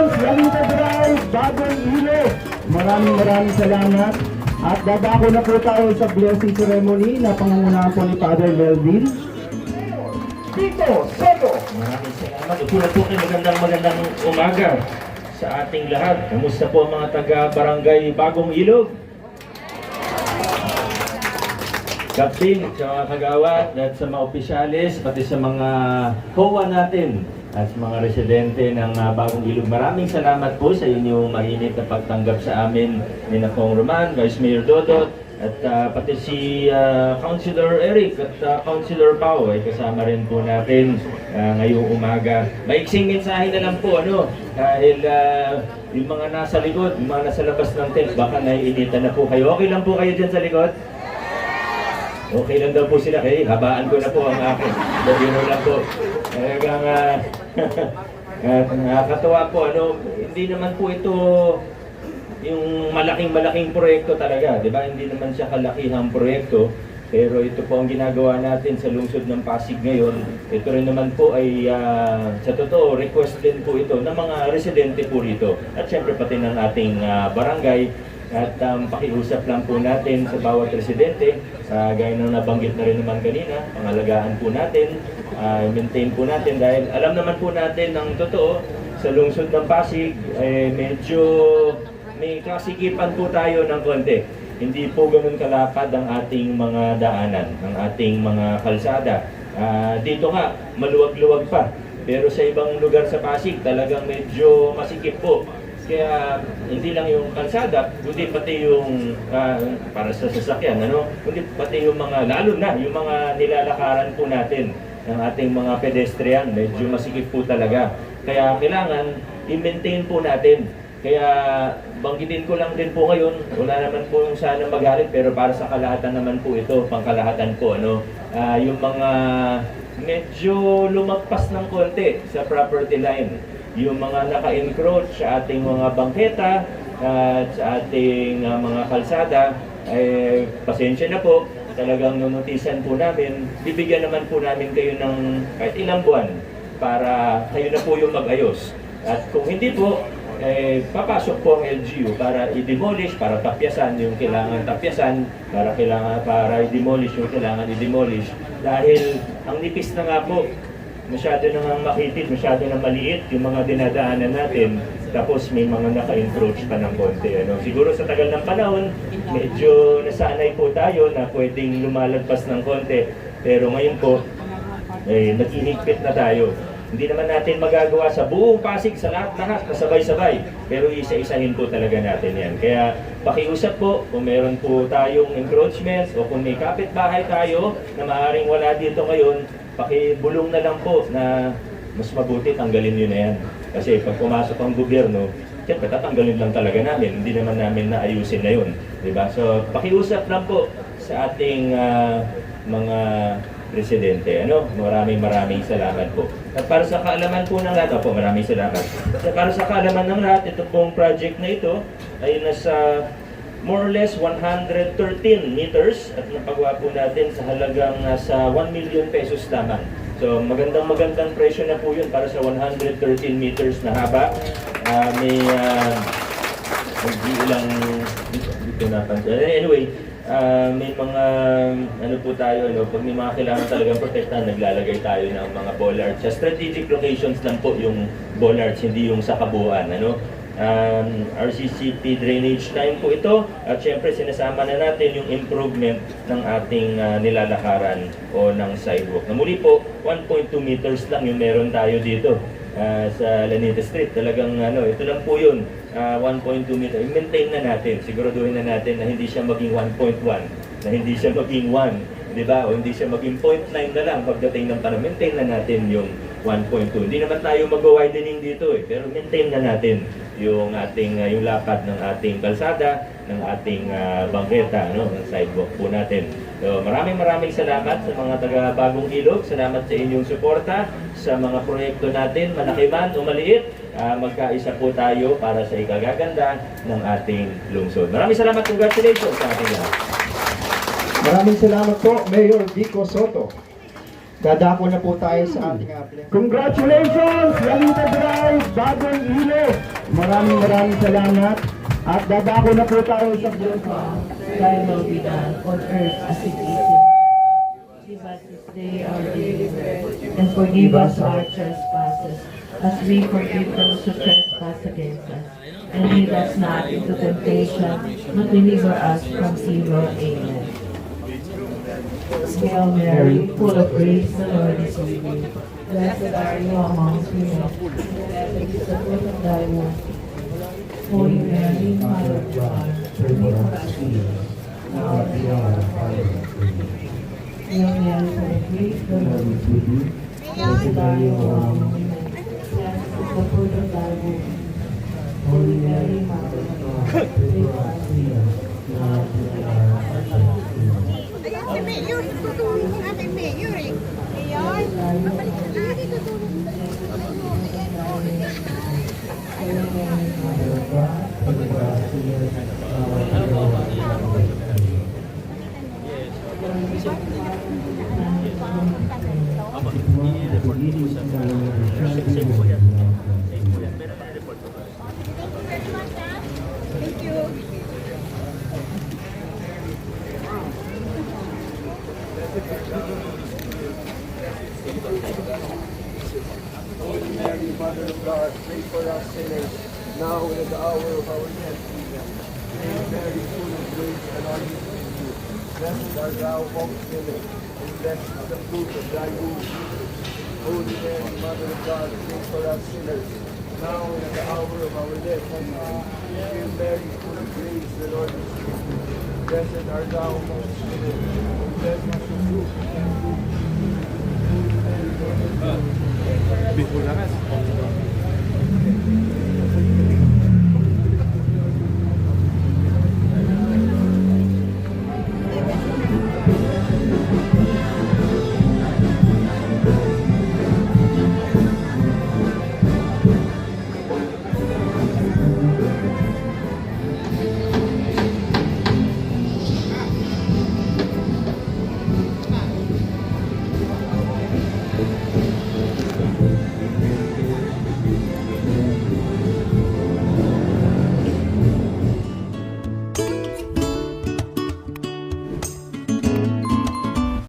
Congratulations, Lanita Drive, Bagong Ilog. Maraming salamat. At dadako na po tayo sa blessing ceremony na pangungunahan po ni Father Melvin. Tito Soto. Maraming salamat. Upunan po kayo, magandang umaga sa ating lahat. Kamusta po mga taga-barangay Bagong Ilog? Kapting, sa mga kagawad at sa mga opisyalis, pati sa mga COA natin at sa mga residente ng Bagong Ilog. Maraming salamat po sa inyong mainit na pagtanggap sa amin ni Nakong Roman, Vice Mayor Dodot, at pati si Councilor Eric at Councilor Pao ay kasama rin po natin ngayong umaga. Maiksing mensahe na lang po, dahil yung mga nasa likod, yung mga nasa labas ng tent, baka naiinitan na po kayo. Okay lang po kayo dyan sa likod? Okay lang daw po sila, kaya habaan ko na po ang akin. Bino lang po. Talagang nakakatawa po, hindi naman po ito yung malaking proyekto talaga, di ba? Hindi naman siya kalakihang proyekto, pero ito po ang ginagawa natin sa lungsod ng Pasig ngayon. Ito rin naman po ay sa totoo, request din po ito ng mga residente po rito. At syempre pati ng ating barangay. At pakiusap lang po natin sa bawat residente, gaya ng nabanggit na rin naman kanina, pangalagaan po natin, maintain po natin dahil alam naman po natin ng totoo, sa lungsod ng Pasig, medyo may kasikipan po tayo ng konti. Hindi po ganun kalapad ang ating mga daanan, ang ating mga kalsada. Dito nga, maluwag-luwag pa. Pero sa ibang lugar sa Pasig, talagang medyo masikip po. Kaya hindi lang yung kalsada, kundi pati yung para sa sasakyan, kundi pati yung mga, lalo na yung mga nilalakaran po natin ng ating mga pedestrian, medyo masikip po talaga. Kaya kailangan i-maintain po natin. Kaya banggitin ko lang din po ngayon, wala naman po yung sana magalit, pero para sa kalahatan naman po ito, pangkalahatan po, yung mga medyo lumagpas ng konti sa property line, yung mga naka-encroach sa ating mga bangketa at sa ating mga kalsada, pasensya na po, talagang nunotisan po namin, bibigyan naman po namin kayo ng kahit ilang buwan para kayo na po yung mag-ayos. At kung hindi po, papasok po ang LGU para i-demolish, para tapyasan yung kailangan tapyasan, para i-demolish yung kailangan i-demolish. Dahil ang nipis na nga po, masyado nang makitid, masyado nang maliit yung mga dinadaanan natin, tapos may mga naka-encroach pa ng konti. Siguro sa tagal ng panahon, medyo nasanay po tayo na pwedeng lumalagpas ng konti, pero ngayon po, nag-inigpit na tayo. Hindi naman natin magagawa sa buong Pasig, sa lahat-lahat, kasabay-sabay, pero isa-isahin po talaga natin yan. Kaya pakiusap po, kung meron po tayong encroachments o kung may kapitbahay tayo na maaaring wala dito ngayon, pakibulong na lang po na mas mabuti tanggalin nyo na yan. Kasi pag pumasok ang gobyerno, siyempre tatanggalin lang talaga namin. Hindi naman namin naayusin na yun. Diba? So pakiusap lang po sa ating mga residente. Maraming salamat po. At para sa kaalaman po ng lahat, maraming salamat. Para sa kaalaman ng lahat, ito pong project na ito ay nasa more or less 113 meters at napagawa po natin sa halagang nasa 1 million pesos lamang. So magandang presyo na po yun para sa 113 meters na haba. May ilang dito napansin. Anyway, may mga po tayo, pag may mga kailangan talagang protektahan, naglalagay tayo ng mga bollards. Sa strategic locations lang po yung bollards, hindi yung sa kabuuan. RCCP drainage line po ito, at syempre sinasama na natin yung improvement ng ating nilalakaran o ng sidewalk. Na muli po, 1.2 meters lang yung meron tayo dito sa Lanita Street. Talagang ito lang po yun, 1.2 meters. I-maintain na natin, siguraduhin na natin na hindi siya maging 1.1, na hindi siya maging 1, di ba? O hindi siya maging 0.9 na lang pagdating ng panahon. Maintain na natin yung 1.2. Hindi naman tayo mag-widening dito pero maintain na natin yung ating yung lapad ng ating kalsada, ng ating bangketa, ng sidewalk po natin. So maraming salamat sa mga taga Bagong Ilog. Salamat sa inyong suporta sa mga proyekto natin, malaki man o maliit. Magkaisa po tayo para sa ikagaganda ng ating lungsod. Maraming salamat, congratulations sa ating lahat. Maraming salamat po, Mayor Vico Soto. Dadako na po tayo sa ating blessing. Congratulations, Lalita Drive, bagong ilo. Maraming salamat. At dadako na po tayo sa blessing. Thy will be done on earth as it is in heaven. Give us this day our daily bread, and forgive us our trespasses, as we forgive those who trespass against us. And lead us not into temptation, but deliver us from evil. Amen. Hail Mary, full of grace, the Lord is with you. Blessed are you amongst women, and blessed is the fruit of thy womb. Holy Mary, Mother of God, pray for us sinners, now and at the hour of our death. Hail Mary, full of grace, the Lord is with you. Blessed are you among women, blessed is the fruit of thy womb. Holy Mary, Mother of God, pray for us sinners, now and at the hour of our death. Ayan si Mayor, tutulong ko natin Mayor eh. Ayan, babalik na natin tutulong. Thank you. Holy Mary, Mother of God, pray for us sinners, now and at the hour of our death. Amen. Hail Mary, full of grace, the Lord is with you. Blessed art thou amongst women, and blessed is the fruit of thy womb. Holy Mary, Mother of God, pray for us sinners, now and at the hour of our death. Amen. Hail Mary, full of grace, the Lord is with you. Blessed art thou amongst women, and blessed is the fruit of thy womb. Holy Mary, Mother of God,